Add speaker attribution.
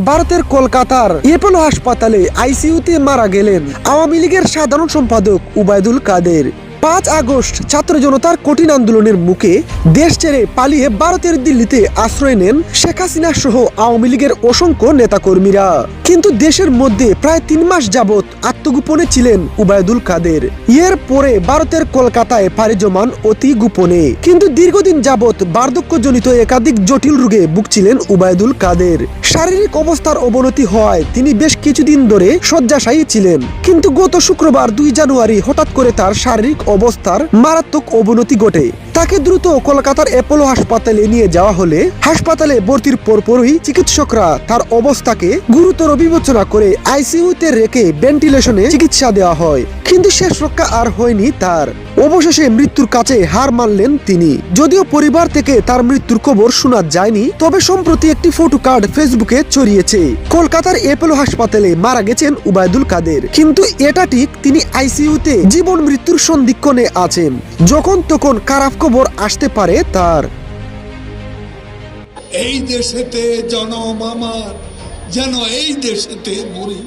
Speaker 1: ভারতের কলকাতার অ্যাপোলো হাসপাতালে আইসিইউতে মারা গেলেন আওয়ামী লীগের সাধারণ সম্পাদক উবায়দুল কাদের। 5 আগস্ট ছাত্র জনতার কঠিন আন্দোলনের মুখে দেশ ছেড়ে পালিয়ে ভারতের দিল্লিতে আশ্রয় নেন শেখ হাসিনা সহ আওয়ামী লীগের অসংখ্য নেতাকর্মীরা। কিন্তু দেশের মধ্যে প্রায় 3 মাস যাবৎ আত্মগোপনে ছিলেন উবায়দুল কাদের। এর পরে ভারতের কলকাতায় পাড়ি জমান অতি গোপনে। কিন্তু দীর্ঘদিন যাবৎ বার্ধক্যজনিত একাধিক জটিল রোগে ভুগছিলেন উবায়দুল কাদের। শারীরিক অবস্থার অবনতি হওয়ায় তিনি বেশ কিছুদিন ধরে শয্যাশায়ী ছিলেন। কিন্তু গত শুক্রবার 2 জানুয়ারি হঠাৎ করে তার শারীরিক অবস্থার মারাত্মক অবনতি ঘটে। তাকে দ্রুত কলকাতার অ্যাপোলো হাসপাতালে নিয়ে যাওয়া হলে হাসপাতালে ভর্তির পরপরই চিকিৎসকরা তার অবস্থাকে গুরুতর বিবেচনা করে আইসিইউতে রেখে ভেন্টিলেশনে চিকিৎসা দেওয়া হয়। কিন্তু শেষ রক্ষা আর হয়নি তার। অবশেষে মৃত্যুর কাছে হার মানলেন তিনি। যদিও পরিবার থেকে তার মৃত্যুর খবর শোনা যায়নি, তবে সম্প্রতি একটি ফটো কার্ড ফেসবুকে ছড়িয়েছে। কলকাতার অ্যাপোলো হাসপাতালে মারা গেছেন উবায়দুল কাদের। কিন্তু এটা ঠিক, তিনি আইসিইউতে জীবন মৃত্যুর সন্ধিক্ষণে আছেন। যখন তখন খারাপ খবর আসতে পারে তার।
Speaker 2: এই দেশেতে জনম আমার, যেন এই দেশেতে মরি।